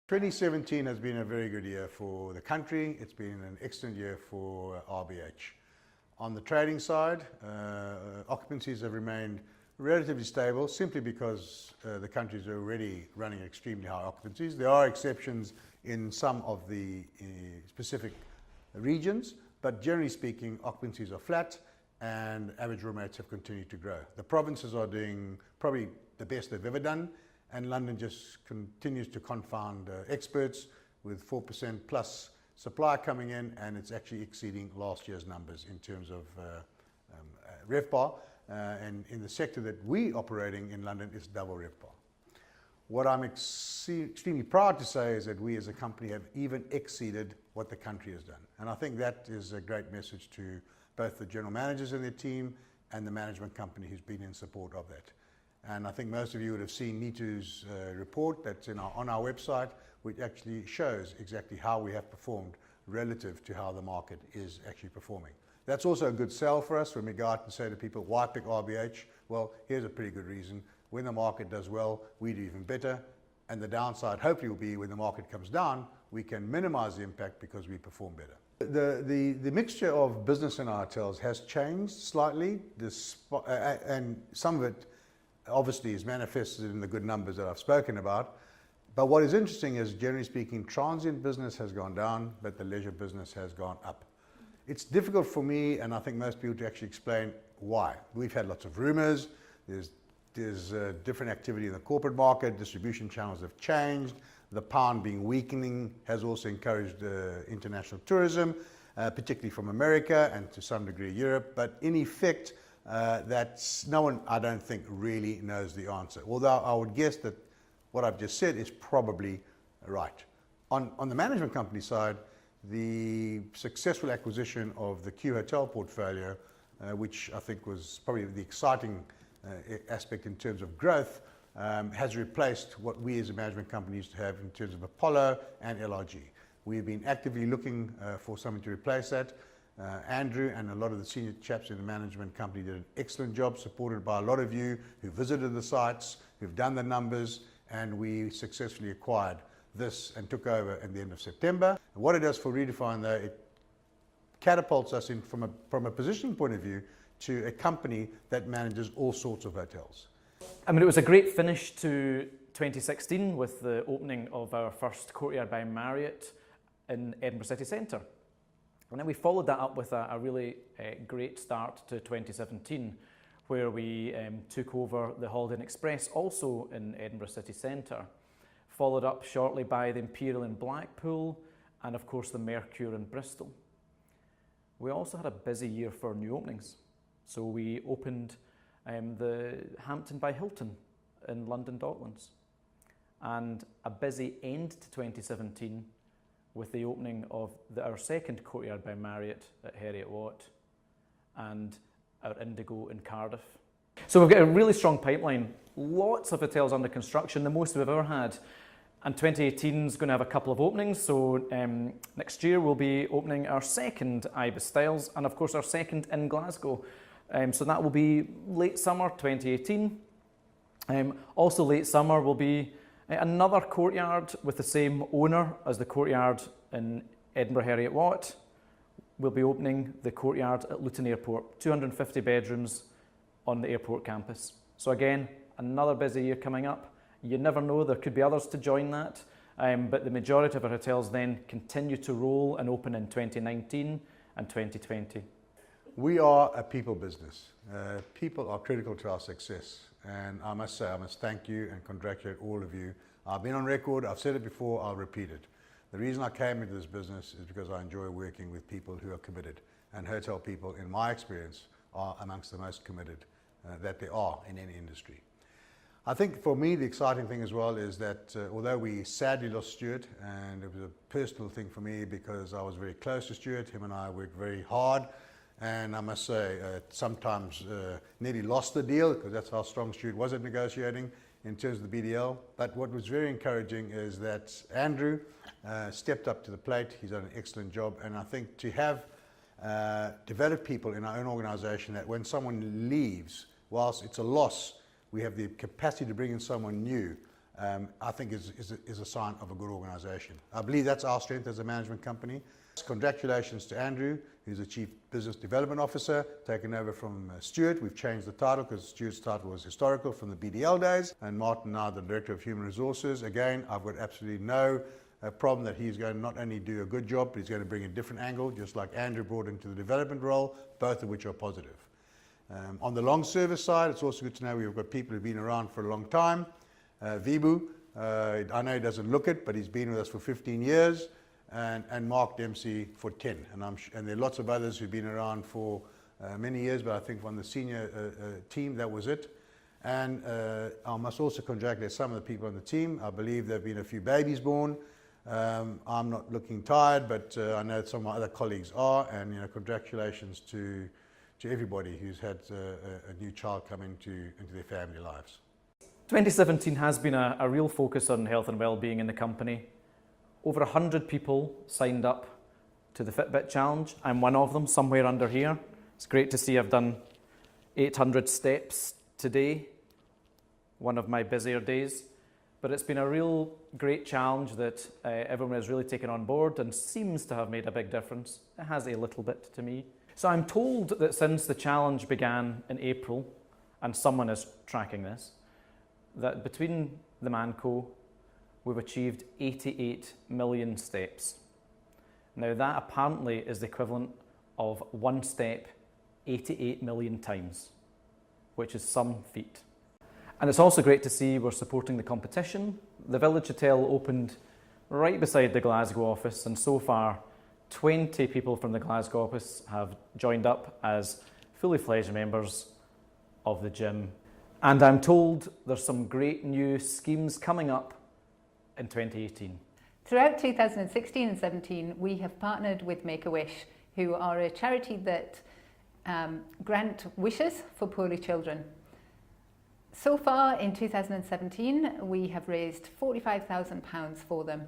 2017 has been a very good year for the country. It's been an excellent year for RBH. On the trading side, occupancies have remained relatively stable simply because the country is already running extremely high occupancies. There are exceptions in some of the specific regions, but generally speaking, occupancies are flat and average room rates have continued to grow. The provinces are doing probably the best they've ever done, and London just continues to confound experts with 4% plus supply coming in, and it's actually exceeding last year's numbers in terms of RevPAR, and in the sector that we operating in London is double RevPAR. What I'm extremely proud to say is that we as a company have even exceeded what the country has done, and I think that is a great message to both the general managers and their team and the management company who's been in support of that. And I think most of you would have seen Nitu's report that's on our website, which actually shows exactly how we have performed relative to how the market is actually performing. That's also a good sell for us when we go out and say to people, why pick RBH? Well, here's a pretty good reason. When the market does well, we do even better. And the downside hopefully will be when the market comes down, we can minimize the impact because we perform better. The mixture of business in our hotels has changed slightly, and some of it obviously is manifested in the good numbers that I've spoken about. But what is interesting is, generally speaking, transient business has gone down, but the leisure business has gone up. It's difficult for me, and I think most people, to actually explain why. We've had lots of rumors. There's different activity in the corporate market. Distribution channels have changed. The pound being weakening has also encouraged international tourism, particularly from America and to some degree Europe. But in effect, no one, I don't think, really knows the answer. Although I would guess that what I've just said is probably right. On the management company side, the successful acquisition of the Q Hotel portfolio, which I think was probably the exciting aspect in terms of growth, has replaced what we as a management company used to have in terms of Apollo and LRG. We've been actively looking for something to replace that. Andrew and a lot of the senior chaps in the management company did an excellent job, supported by a lot of you who visited the sites, who've done the numbers, and we successfully acquired this and took over at the end of September. And what it does for Redefine, though, it catapults us in from a positioning point of view to a company that manages all sorts of hotels. I mean, it was a great finish to 2016 with the opening of our first Courtyard by Marriott in Edinburgh City Centre. And then we followed that up with a really great start to 2017, where we took over the Holiday Inn Express, also in Edinburgh City Centre, followed up shortly by the Imperial in Blackpool, and of course the Mercure in Bristol. We also had a busy year for new openings. So we opened the Hampton by Hilton in London Docklands, and a busy end to 2017 with the opening of our second Courtyard by Marriott at Heriot-Watt and our Indigo in Cardiff. So we've got a really strong pipeline, lots of hotels under construction, the most we've ever had. And 2018 is going to have a couple of openings. So next year we'll be opening our second Ibis Styles, and of course our second in Glasgow. So that will be late summer 2018. Also late summer will be another Courtyard with the same owner as the Courtyard in Edinburgh Heriot-Watt. We'll be opening the Courtyard at Luton Airport, 250 bedrooms on the airport campus. So again, another busy year coming up. You never know, there could be others to join that, but the majority of our hotels then continue to roll and open in 2019 and 2020. We are a people business. People are critical to our success. And I must say, I must thank you and congratulate all of you. I've been on record, I've said it before, I'll repeat it. The reason I came into this business is because I enjoy working with people who are committed. And hotel people, in my experience, are amongst the most committed that there are in any industry. I think for me, the exciting thing as well is that although we sadly lost Stuart, and it was a personal thing for me because I was very close to Stuart, him and I worked very hard. And I must say, sometimes nearly lost the deal because that's how strong Stuart was at negotiating in terms of the BDL. But what was very encouraging is that Andrew stepped up to the plate. He's done an excellent job. And I think to have developed people in our own organisation, that when someone leaves, whilst it's a loss, we have the capacity to bring in someone new I think is a sign of a good organisation. I believe that's our strength as a management company. Congratulations to Andrew, who's the Chief Business Development Officer, taken over from Stuart. We've changed the title because Stuart's title was historical from the BDL days, and Martin now the Director of Human Resources. Again, I've got absolutely no problem that he's going to not only do a good job, but he's going to bring a different angle, just like Andrew brought into the development role, both of which are positive. On the long service side, it's also good to know we've got people who've been around for a long time. Vibu, I know he doesn't look it, but he's been with us for 15 years, and Mark Dempsey for 10. And there are lots of others who've been around for many years, but I think on the senior team, that was it. And I must also congratulate some of the people on the team. I believe there have been a few babies born. I'm not looking tired, but I know some of my other colleagues are, and congratulations to everybody who's had a new child come into their family lives. 2017 has been a real focus on health and well-being in the company. Over 100 people signed up to the Fitbit Challenge. I'm one of them, somewhere under here. It's great to see I've done 800 steps today, one of my busier days. But it's been a real great challenge that everyone has really taken on board and seems to have made a big difference. It has a little bit to me. So I'm told that since the challenge began in April, and someone is tracking this, that between the Manco, we've achieved 88 million steps. Now that apparently is the equivalent of one step 88 million times, which is some feat. And it's also great to see we're supporting the competition. The Village Hotel opened right beside the Glasgow office, and so far 20 people from the Glasgow office have joined up as fully fledged members of the gym. And I'm told there's some great new schemes coming up in 2018. Throughout 2016 and 17, we have partnered with Make-A-Wish, who are a charity that grant wishes for poorly children. So far in 2017, we have raised £45,000 for them,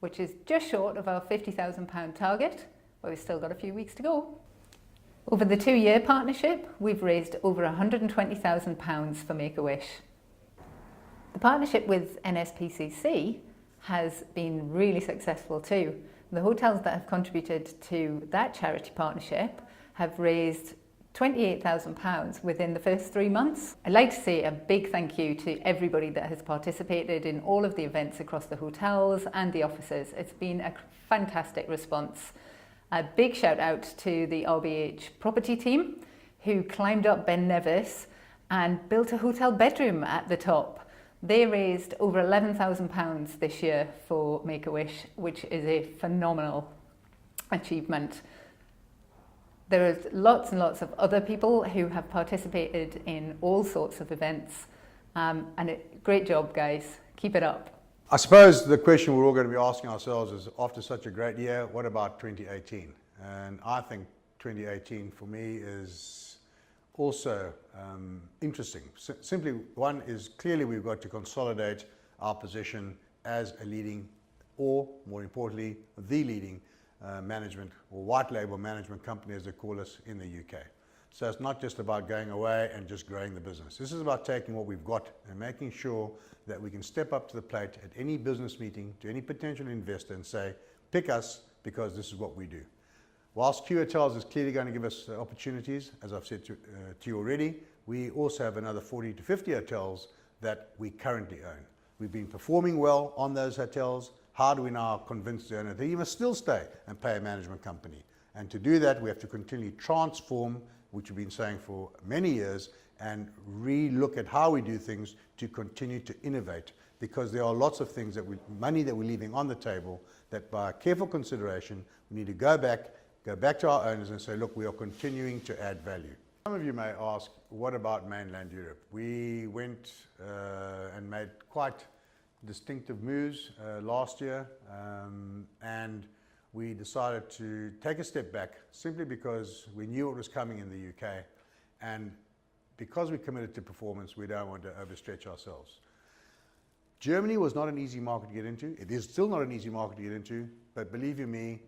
which is just short of our £50,000 target, but we've still got a few weeks to go. Over the 2-year partnership, we've raised over £120,000 for Make-A-Wish. The partnership with NSPCC has been really successful too. The hotels that have contributed to that charity partnership have raised £28,000 within the first 3 months. I'd like to say a big thank you to everybody that has participated in all of the events across the hotels and the offices. It's been a fantastic response. A big shout out to the RBH property team who climbed up Ben Nevis and built a hotel bedroom at the top. They raised over £11,000 this year for Make-A-Wish, which is a phenomenal achievement. There are lots and lots of other people who have participated in all sorts of events. Great job, guys. Keep it up. I suppose the question we're all going to be asking ourselves is, after such a great year, what about 2018? And I think 2018 for me is also interesting. Simply, one is clearly we've got to consolidate our position as a leading, or more importantly, the leading management or white label management company, as they call us in the UK. So it's not just about going away and just growing the business. This is about taking what we've got and making sure that we can step up to the plate at any business meeting to any potential investor and say, pick us because this is what we do. Whilst Q Hotels is clearly going to give us opportunities, as I've said to you already, we also have another 40 to 50 hotels that we currently own. We've been performing well on those hotels. How do we now convince the owner that he must still stay and pay a management company? And to do that, we have to continually transform, which we've been saying for many years, and re-look at how we do things to continue to innovate, because there are lots of things money that we're leaving on the table that by careful consideration, we need to go back to our owners and say, look, we are continuing to add value. Some of you may ask, what about mainland Europe? We went and made quite distinctive moves last year, and we decided to take a step back simply because we knew what was coming in the UK, and because we committed to performance, we don't want to overstretch ourselves. Germany was not an easy market to get into. It is still not an easy market to get into, but believe you me,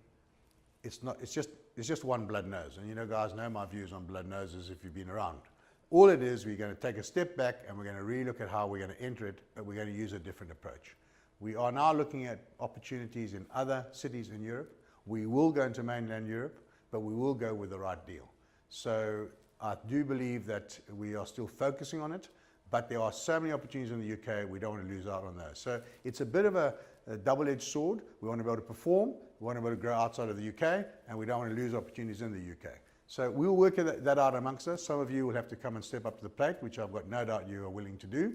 it's just one blood nose. And you know, guys know my views on blood noses if you've been around. All it is, we're going to take a step back and we're going to really look at how we're going to enter it, but we're going to use a different approach. We are now looking at opportunities in other cities in Europe. We will go into mainland Europe, but we will go with the right deal. So I do believe that we are still focusing on it, but there are so many opportunities in the UK, we don't want to lose out on those. So it's a bit of a double-edged sword. We want to be able to perform, we want to be able to grow outside of the UK, and we don't want to lose opportunities in the UK. So we'll work that out amongst us. Some of you will have to come and step up to the plate, which I've got no doubt you are willing to do.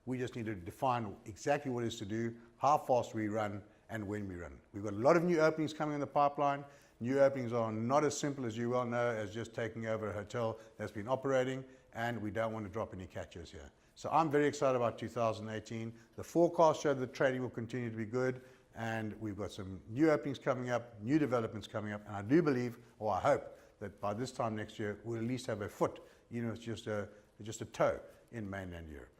We just need to define exactly what it is to do, how fast we run, and when we run. We've got a lot of new openings coming in the pipeline. New openings are not as simple, as you well know, as just taking over a hotel that's been operating, and we don't want to drop any catches here. So I'm very excited about 2018. The forecast show that trading will continue to be good, and we've got some new openings coming up, new developments coming up, and I do believe, or I hope, that by this time next year, we'll at least have a foot, even if it's just a toe, in mainland Europe.